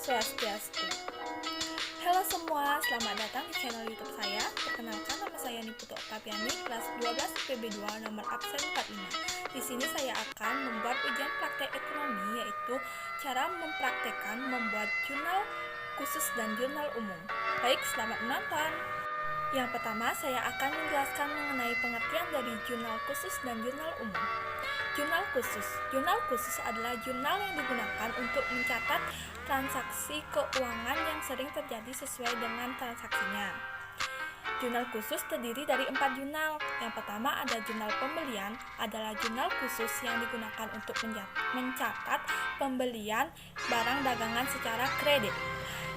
Swastiastu. Halo semua, selamat datang di channel YouTube saya. Perkenalkan, nama saya Niputu Oktaviani, kelas 12 IPB 2, nomor absen 45. Di sini saya akan membuat ujian praktek ekonomi, yaitu cara mempraktekkan membuat jurnal khusus dan jurnal umum. Baik, selamat menonton. Yang pertama, saya akan menjelaskan mengenai pengertian dari jurnal khusus dan jurnal umum. Jurnal khusus adalah jurnal yang digunakan untuk mencatat transaksi keuangan yang sering terjadi sesuai dengan transaksinya. Jurnal khusus terdiri dari 4 jurnal. Yang pertama ada jurnal pembelian, adalah jurnal khusus yang digunakan untuk mencatat pembelian barang dagangan secara kredit.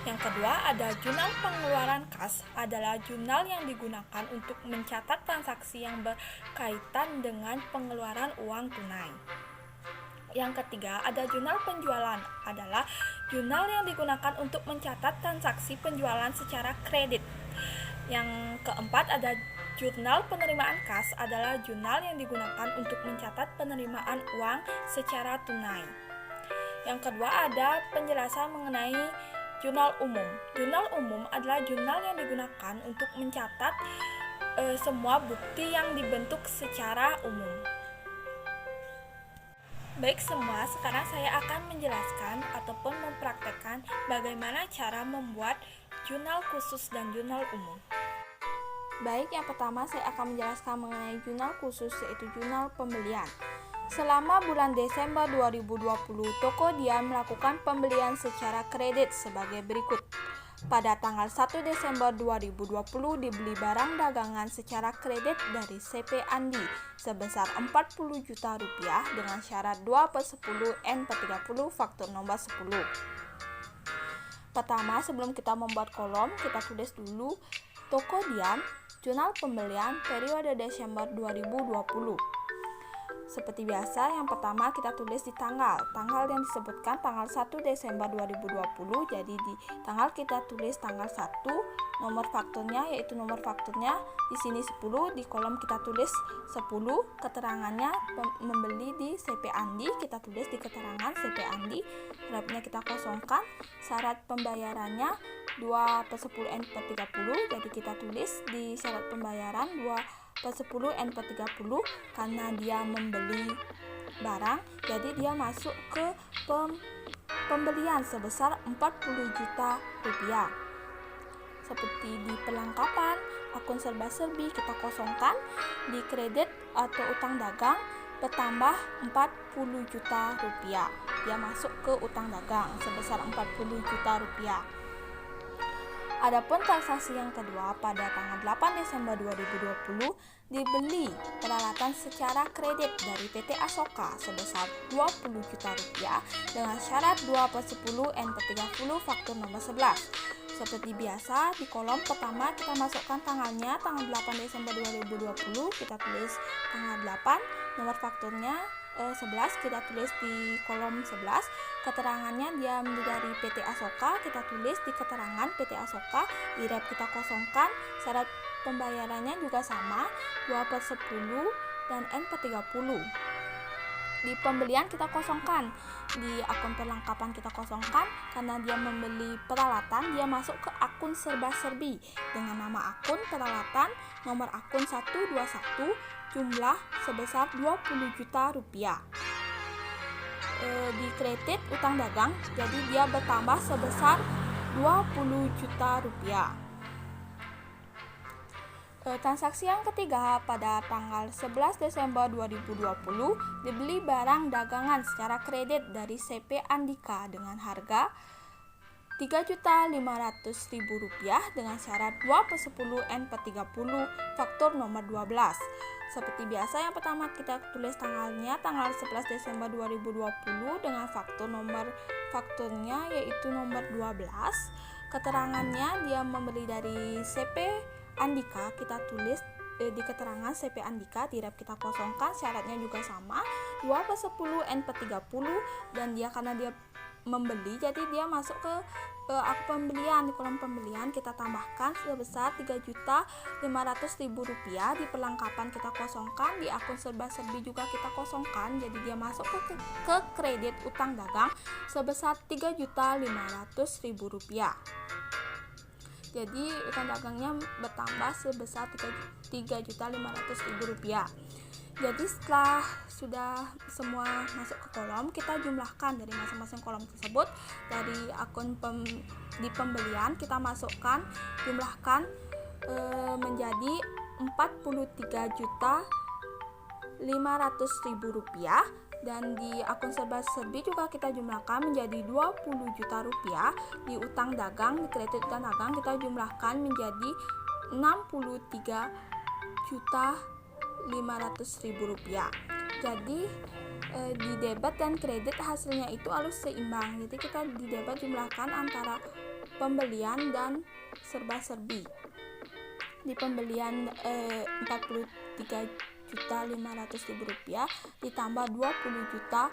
Yang kedua ada jurnal pengeluaran kas, adalah jurnal yang digunakan untuk mencatat transaksi yang berkaitan dengan pengeluaran uang tunai. Yang ketiga ada jurnal penjualan, adalah jurnal yang digunakan untuk mencatat transaksi penjualan secara kredit. Yang keempat ada jurnal penerimaan kas, adalah jurnal yang digunakan untuk mencatat penerimaan uang secara tunai. Yang kedua ada penjelasan mengenai jurnal umum. Jurnal umum adalah jurnal yang digunakan untuk mencatat semua bukti yang dibentuk secara umum. Baik semua, sekarang saya akan menjelaskan ataupun mempraktekkan bagaimana cara membuat jurnal khusus dan jurnal umum. Baik, yang pertama saya akan menjelaskan mengenai jurnal khusus, yaitu jurnal pembelian. Selama bulan Desember 2020, Tokopedia melakukan pembelian secara kredit sebagai berikut. Pada tanggal 1 Desember 2020 dibeli barang dagangan secara kredit dari CP Andi sebesar Rp40 juta dengan syarat 2/10 faktur nomor 10. Pertama, sebelum kita membuat kolom, kita tulis dulu Tokopedia jurnal pembelian periode Desember 2020. Seperti biasa, yang pertama kita tulis di tanggal yang disebutkan tanggal 1 Desember 2020. Jadi di tanggal kita tulis tanggal 1, nomor fakturnya yaitu nomor fakturnya di sini 10, di kolom kita tulis 10, keterangannya membeli di CP Andi, kita tulis di keterangan CP Andi, grafnya kita kosongkan, syarat pembayarannya 2/10 jadi kita tulis di syarat pembayaran 2/10 karena dia membeli barang, jadi dia masuk ke pembelian sebesar Rp40 juta. Seperti di perlengkapan, akun serba-serbi kita kosongkan, di kredit atau utang dagang bertambah Rp40 juta. Dia masuk ke utang dagang sebesar Rp40 juta. Adapun transaksi yang kedua, pada tanggal 8 Desember 2020 dibeli peralatan secara kredit dari PT Asoka sebesar Rp20 juta dengan syarat 2/10 faktur nomor 11. Seperti biasa, di kolom pertama kita masukkan tanggalnya, tanggal 8 Desember 2020, kita tulis tanggal 8, nomor fakturnya 11, kita tulis di kolom 11, keterangannya dia dari PT Asoka, kita tulis di keterangan PT Asoka, IREP kita kosongkan, syarat pembayarannya juga sama, 2/10 dan N/30. Di pembelian kita kosongkan, di akun perlengkapan kita kosongkan, karena dia membeli peralatan, dia masuk ke akun serba-serbi dengan nama akun peralatan, nomor akun 121, jumlah sebesar Rp20 juta. Di kredit utang dagang, jadi dia bertambah sebesar Rp20 juta. Transaksi yang ketiga, pada tanggal 11 Desember 2020 dibeli barang dagangan secara kredit dari CP Andika dengan harga Rp3.500.000 dengan syarat 2/10 faktur nomor 12. Seperti biasa, yang pertama kita tulis tanggalnya, tanggal 11 Desember 2020 dengan fakturnya yaitu nomor 12. Keterangannya dia membeli dari CP Andika, kita tulis di keterangan CP Andika, di rep kita kosongkan, syaratnya juga sama 2/10 N/30, dan karena dia membeli, jadi dia masuk ke akun pembelian. Di kolom pembelian kita tambahkan sebesar Rp3.500.000. Di perlengkapan kita kosongkan, di akun serba-serbi juga kita kosongkan, jadi dia masuk ke kredit utang dagang sebesar Rp3.500.000. Jadi utang dagangnya bertambah sebesar Rp3.500.000. Jadi setelah sudah semua masuk ke kolom, kita jumlahkan dari masing-masing kolom tersebut. Dari akun di pembelian kita masukkan, jumlahkan menjadi Rp43.500.000, dan di akun serba-serbi juga kita jumlahkan menjadi Rp20 juta. Di utang dagang, di kredit utang dagang kita jumlahkan menjadi Rp63.500.000. Jadi di debit dan kredit hasilnya itu harus seimbang. Jadi kita di debit jumlahkan antara pembelian dan serba-serbi. Di pembelian Rp43.500.000 ditambah 20 juta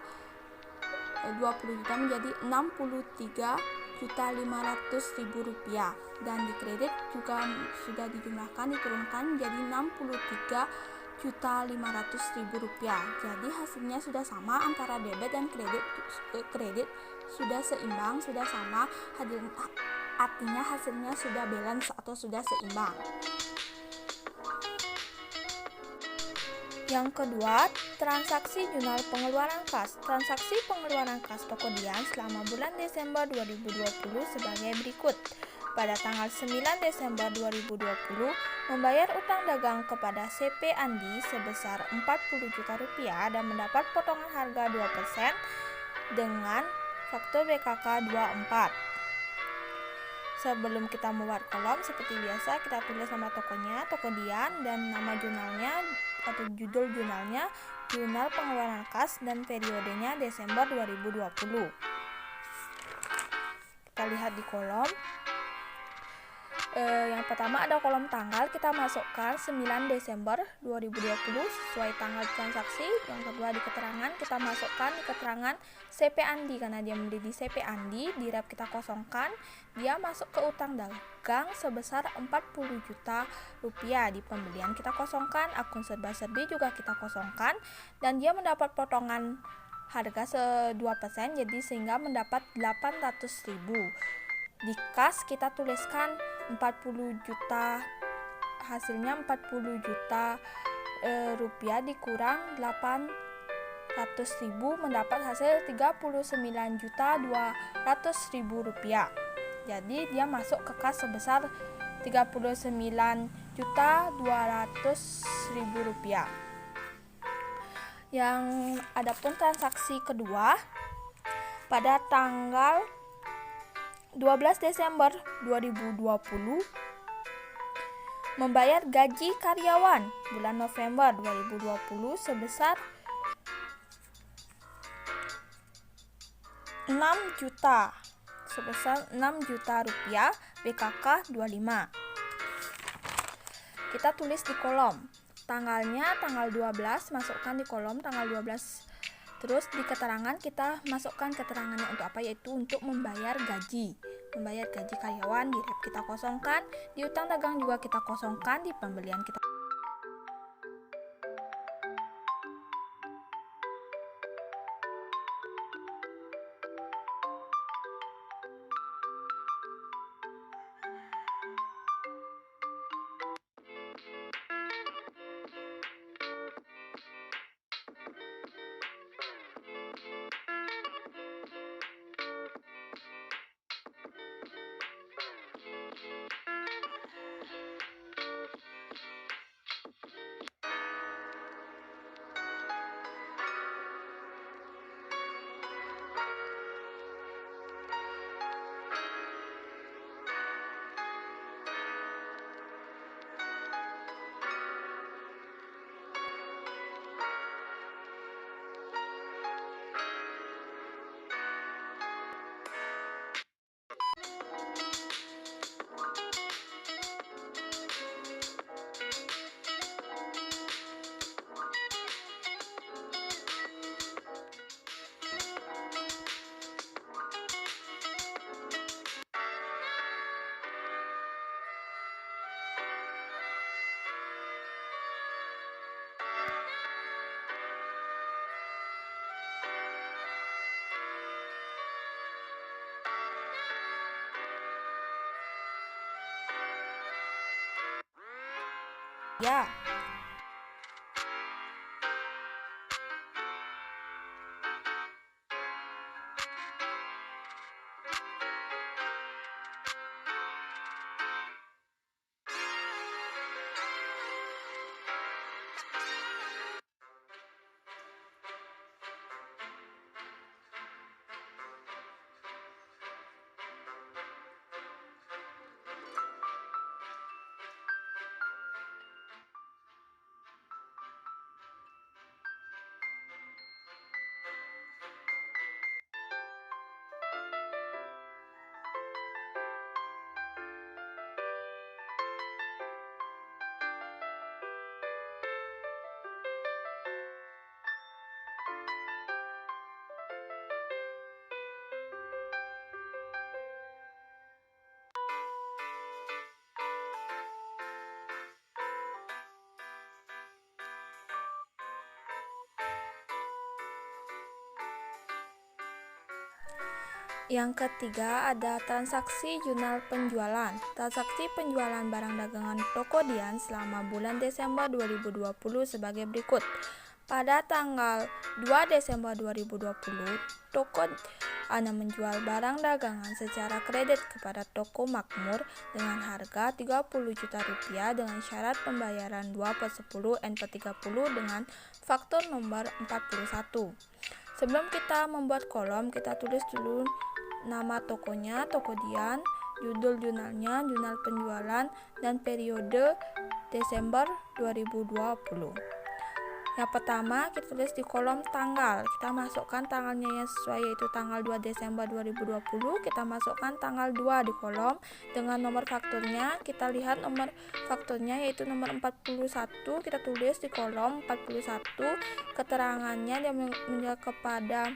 menjadi Rp63.500.000, dan di kredit juga sudah dijumlahkan, diturunkan menjadi Rp63.500.000. Jadi hasilnya sudah sama antara debit dan kredit sudah seimbang, sudah sama, artinya hasilnya sudah balance atau sudah seimbang. Yang kedua, transaksi jurnal pengeluaran kas. Transaksi pengeluaran kas toko Dian selama bulan Desember 2020 sebagai berikut. Pada tanggal 9 Desember 2020, membayar utang dagang kepada CP Andi sebesar Rp40 juta dan mendapat potongan harga 2% dengan faktur BKK 24. Sebelum kita membuat kolom, seperti biasa kita tulis nama tokonya, toko Dian, dan nama jurnalnya atau judul jurnalnya, jurnal pengeluaran kas, dan periodenya Desember 2020. Kita lihat di kolom. Yang pertama ada kolom tanggal, kita masukkan 9 Desember 2020 sesuai tanggal transaksi. Yang kedua di keterangan, kita masukkan di keterangan CP Andi karena dia membeli di CP Andi. Di rep kita kosongkan, dia masuk ke utang dagang sebesar Rp40 juta. Di pembelian kita kosongkan, akun serba-serbi juga kita kosongkan, dan dia mendapat potongan harga 2%, jadi sehingga mendapat Rp800.000. Di kas kita tuliskan 40 juta, hasilnya 40 juta rupiah dikurang 800.000 mendapat hasil 39.200.000 rupiah. Jadi dia masuk ke kas sebesar 39.200.000 rupiah. Yang adapun transaksi kedua pada tanggal 12 Desember 2020 membayar gaji karyawan bulan November 2020 sebesar 6 juta rupiah BKK 25. Kita tulis di kolom tanggalnya, tanggal 12, masukkan di kolom tanggal 12. Terus di keterangan kita masukkan keterangannya untuk apa, yaitu untuk membayar gaji karyawan. Di rep kita kosongkan, di utang dagang juga kita kosongkan, di pembelian kita Rupiah. Yang ketiga ada transaksi jurnal penjualan. Transaksi penjualan barang dagangan Tokodian selama bulan Desember 2020 sebagai berikut. Pada tanggal 2 Desember 2020, Tokodian menjual barang dagangan secara kredit kepada Toko Makmur dengan harga 30 juta rupiah dengan syarat pembayaran 2/10 N/30 dengan faktur nomor 41. Sebelum kita membuat kolom, kita tulis dulu nama tokonya, Tokodian, judul jurnalnya, jurnal penjualan, dan periode Desember 2020. Yang pertama, kita tulis di kolom tanggal. Kita masukkan tanggalnya yang sesuai, yaitu tanggal 2 Desember 2020. Kita masukkan tanggal 2 di kolom dengan nomor fakturnya. Kita lihat nomor fakturnya yaitu nomor 41. Kita tulis di kolom 41. Keterangannya dia menjual kepada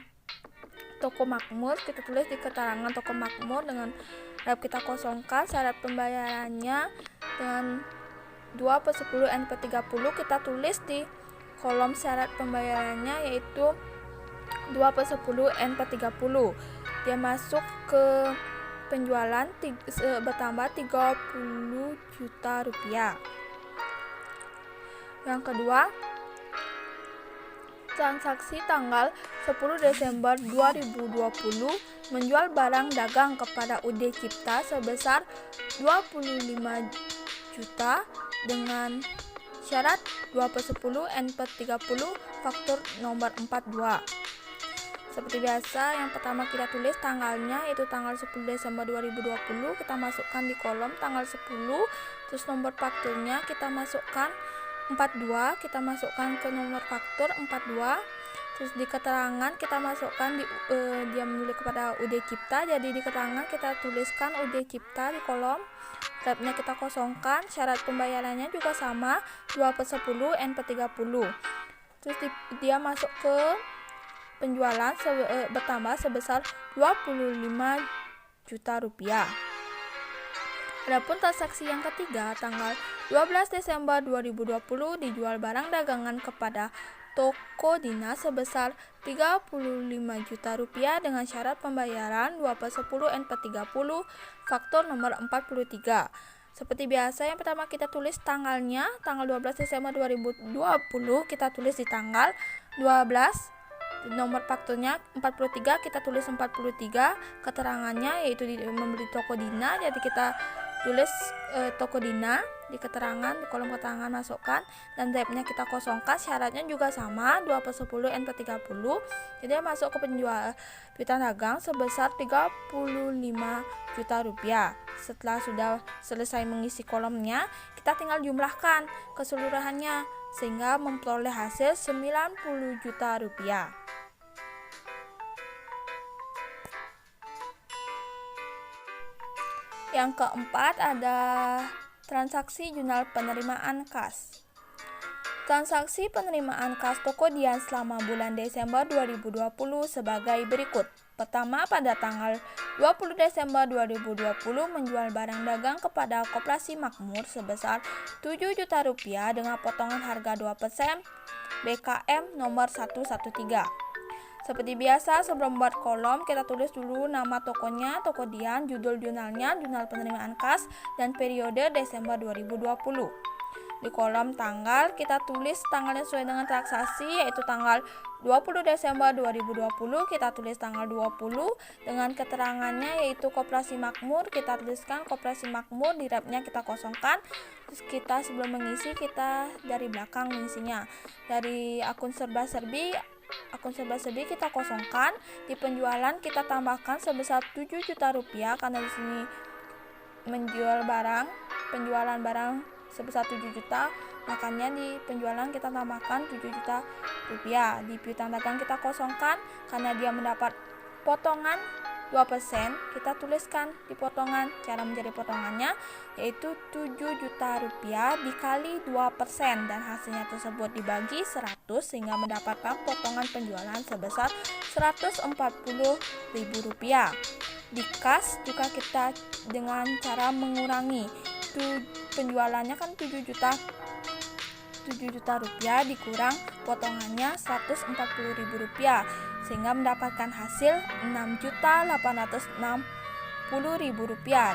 Toko Makmur. Kita tulis di keterangan Toko Makmur dengan kita kosongkan. Syarat pembayarannya dengan 2/10 N/30. Kita tulis di kolom syarat pembayarannya yaitu 2/10 N/30. Dia masuk ke penjualan bertambah 30 juta rupiah. Yang kedua, transaksi tanggal 10 Desember 2020 menjual barang dagang kepada UD Cipta sebesar 25 juta dengan syarat 2/10 N/30 faktur nomor 42. Seperti biasa, yang pertama kita tulis tanggalnya yaitu tanggal 10 Desember 2020. Kita masukkan di kolom tanggal 10. Terus nomor fakturnya kita masukkan 42. Kita masukkan ke nomor faktur 42. Terus di keterangan kita masukkan dia menulis kepada UD Cipta. Jadi di keterangan kita tuliskan UD Cipta di kolom. Tabnya kita kosongkan. Syarat pembayarannya juga sama 2/10 N/30. Terus dia masuk ke penjualan bertambah sebesar 25 juta rupiah. Adapun transaksi yang ketiga, tanggal 12 Desember 2020 dijual barang dagangan kepada Toko Dina sebesar 35 juta rupiah dengan syarat pembayaran 2/10 N/30 faktur nomor 43. Seperti biasa, yang pertama kita tulis tanggalnya, tanggal 12 Desember 2020 kita tulis di tanggal 12. Nomor fakturnya 43, kita tulis 43. Keterangannya yaitu membeli Toko Dina, jadi kita tulis Toko Dina di keterangan, di kolom keterangan masukkan, dan tabnya kita kosongkan. Syaratnya juga sama 2/10 N/30. Jadi masuk ke penjual piutang dagang sebesar 35 juta rupiah. Setelah sudah selesai mengisi kolomnya, kita tinggal jumlahkan keseluruhannya sehingga memperoleh hasil 90 juta rupiah. Yang keempat ada transaksi jurnal penerimaan kas. Transaksi penerimaan kas Tokodian selama bulan Desember 2020 sebagai berikut. Pertama, pada tanggal 20 Desember 2020 menjual barang dagang kepada Koperasi Makmur sebesar 7 juta rupiah dengan potongan harga 2% BKM nomor 113. Seperti biasa, sebelum buat kolom, kita tulis dulu nama tokonya, Tokodian, judul jurnalnya, jurnal penerimaan kas, dan periode Desember 2020. Di kolom tanggal kita tulis tanggalnya sesuai dengan transaksi, yaitu tanggal 20 Desember 2020 kita tulis tanggal 20 dengan keterangannya yaitu Koperasi Makmur. Kita tuliskan Koperasi Makmur, di rapnya kita kosongkan. Terus kita sebelum mengisi kita dari belakang mengisinya. Dari akun serba-serbi kita kosongkan. Di penjualan kita tambahkan sebesar 7 juta rupiah karena di sini menjual penjualan barang sebesar 7 juta, makanya di penjualan kita tambahkan 7 juta rupiah. Di piutang dagang kita kosongkan karena dia mendapat potongan 2%, kita tuliskan di potongan. Cara menjadi potongannya yaitu 7 juta rupiah dikali 2% dan hasilnya tersebut dibagi 100 sehingga mendapatkan potongan penjualan sebesar Rp140.000. Di kas juga kita dengan cara mengurangi penjualannya kan 7 juta rupiah dikurang potongannya Rp140.000 sehingga mendapatkan hasil Rp6.860.000.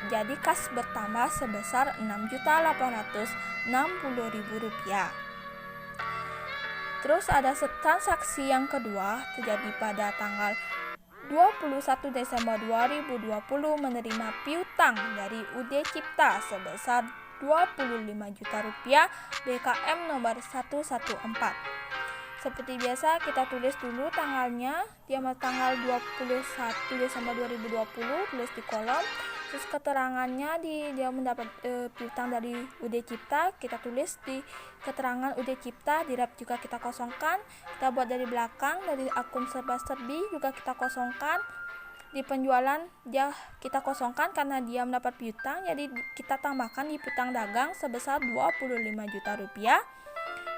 Jadi kas bertambah sebesar Rp6.860.000. Terus ada transaksi yang kedua terjadi pada tanggal 21 Desember 2020 menerima piutang dari UD Cipta sebesar Rp25 juta BKM nomor 114. Seperti biasa kita tulis dulu tanggalnya, dia tanggal 21 Desember 2020, tulis di kolom. Terus keterangannya dia mendapat piutang dari UD Cipta, kita tulis di keterangan UD Cipta. Di rap juga kita kosongkan, kita buat dari belakang. Dari akun serba-serbi juga kita kosongkan. Di penjualan kita kosongkan karena dia mendapat piutang, jadi kita tambahkan di piutang dagang sebesar Rp25 juta.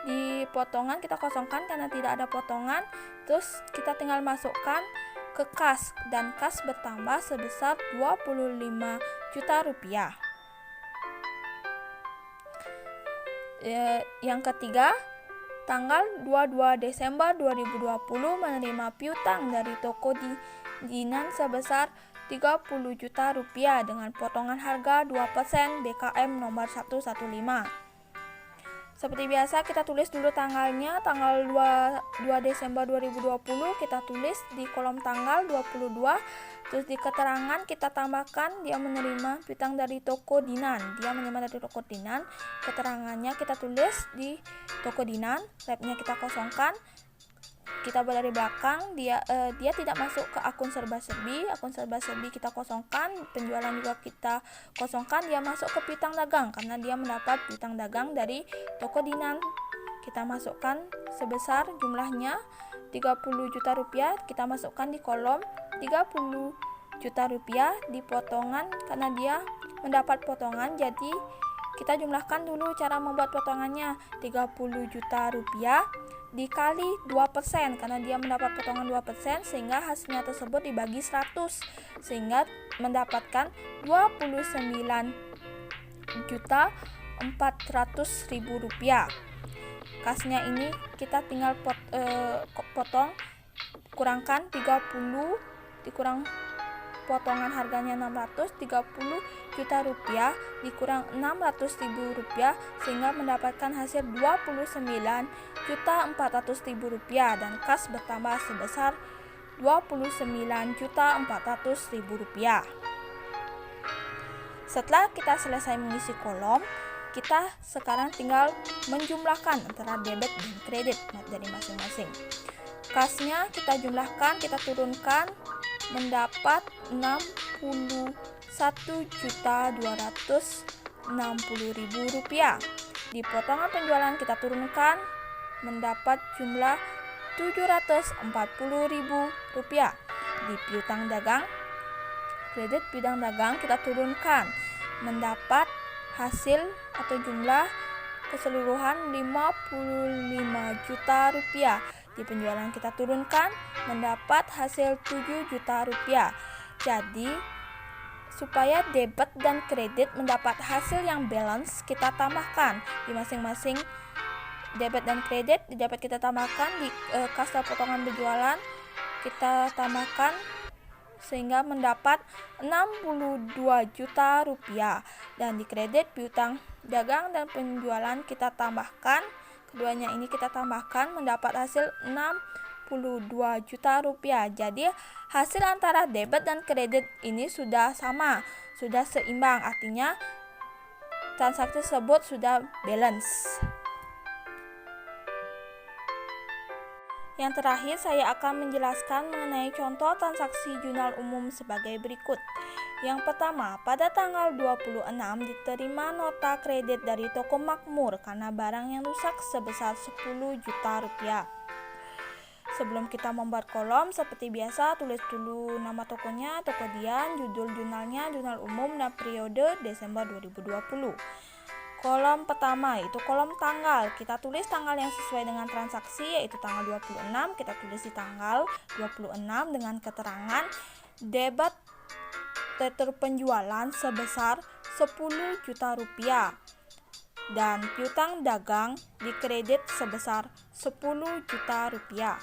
Di potongan kita kosongkan karena tidak ada potongan. Terus kita tinggal masukkan ke kas dan kas bertambah sebesar Rp25 juta. Yang ketiga, tanggal 22 Desember 2020 menerima piutang dari toko Dinan sebesar Rp30 juta dengan potongan harga 2% BKM nomor 115. Seperti biasa kita tulis dulu tanggalnya, tanggal 2 Desember 2020 kita tulis di kolom tanggal 22. Terus di keterangan kita tambahkan dia menerima piutang dari toko Dinan. Dia menerima dari toko Dinan. Keterangannya kita tulis di toko Dinan, rapnya kita kosongkan. Kita buat dari belakang, dia tidak masuk ke akun serba-serbi. Akun serba-serbi kita kosongkan, penjualan juga kita kosongkan. Dia masuk ke piutang dagang karena dia mendapat piutang dagang dari toko Dinan. Kita masukkan sebesar jumlahnya Rp30 juta. Kita masukkan di kolom Rp30 juta di potongan karena dia mendapat potongan. Jadi kita jumlahkan dulu cara membuat potongannya. Rp30 juta dikali 2% karena dia mendapat potongan 2% sehingga hasilnya tersebut dibagi 100 sehingga mendapatkan Rp29.400.000. Kasnya ini kita tinggal potong, kurangkan 30 dikurang potongan harganya 630 juta rupiah dikurang 600.000 rupiah sehingga mendapatkan hasil Rp29.400.000 dan kas bertambah sebesar Rp29.400.000. Setelah kita selesai mengisi kolom, kita sekarang tinggal menjumlahkan antara debit dan kredit dari masing-masing. Kasnya kita jumlahkan, kita turunkan, mendapat Rp61.260.000. Di potongan penjualan kita turunkan, mendapat jumlah Rp740.000. Di piutang dagang, kredit piutang dagang kita turunkan, mendapat hasil atau jumlah keseluruhan Rp55 juta. Di penjualan kita turunkan, mendapat hasil Rp7 juta. Jadi supaya debit dan kredit mendapat hasil yang balance, kita tambahkan di masing-masing debit dan kredit dapat kita tambahkan di kas potongan penjualan kita tambahkan sehingga mendapat Rp62 juta dan di kredit piutang dagang dan penjualan kita tambahkan. Keduanya ini kita tambahkan mendapat hasil 62 juta rupiah. Jadi hasil antara debit dan kredit ini sudah sama, sudah seimbang. Artinya transaksi tersebut sudah balance. Yang terakhir, saya akan menjelaskan mengenai contoh transaksi jurnal umum sebagai berikut. Yang pertama, pada tanggal 26 diterima nota kredit dari toko makmur karena barang yang rusak sebesar 10 juta rupiah. Sebelum kita membuat kolom, seperti biasa tulis dulu nama tokonya, toko Dian, judul jurnalnya, jurnal umum, dan periode Desember 2020. Kolom pertama yaitu kolom tanggal. Kita tulis tanggal yang sesuai dengan transaksi, yaitu tanggal 26. Kita tulis di tanggal 26 dengan keterangan debit letter penjualan sebesar 10 juta rupiah dan piutang dagang dikredit sebesar 10 juta rupiah.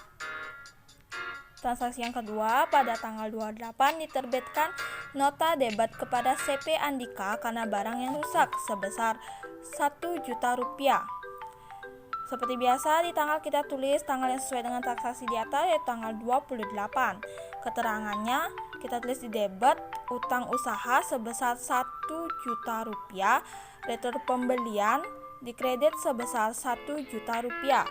Transaksi yang kedua, pada tanggal 28 diterbitkan nota debit kepada CP Andika karena barang yang rusak sebesar 1 juta rupiah. Seperti biasa, di tanggal kita tulis tanggal yang sesuai dengan transaksi di atas, yaitu tanggal 28. Keterangannya kita tulis di debit utang usaha sebesar 1 juta rupiah, letter pembelian dikredit sebesar 1 juta rupiah.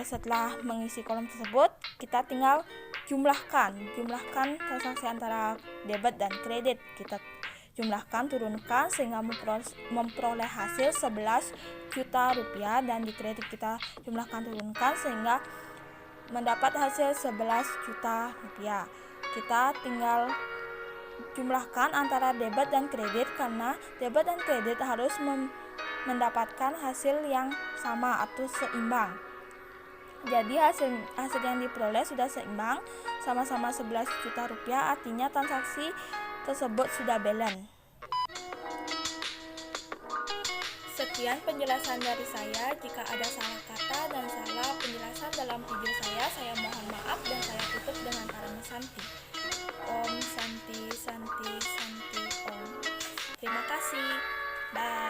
Setelah mengisi kolom tersebut, kita tinggal jumlahkan transaksi antara debit dan kredit. Kita jumlahkan, turunkan sehingga memperoleh hasil 11 juta rupiah, dan di kredit kita jumlahkan, turunkan sehingga mendapat hasil 11 juta rupiah. Kita tinggal jumlahkan antara debit dan kredit karena debit dan kredit harus mendapatkan hasil yang sama atau seimbang. Jadi hasil yang diperoleh sudah seimbang, sama-sama 11 juta rupiah, artinya transaksi tersebut sudah balance. Sekian penjelasan dari saya. Jika ada salah kata dan salah penjelasan dalam video saya mohon maaf, dan saya tutup dengan Parama Santi. Om Santi Santi Santi Om. Terima kasih. Bye.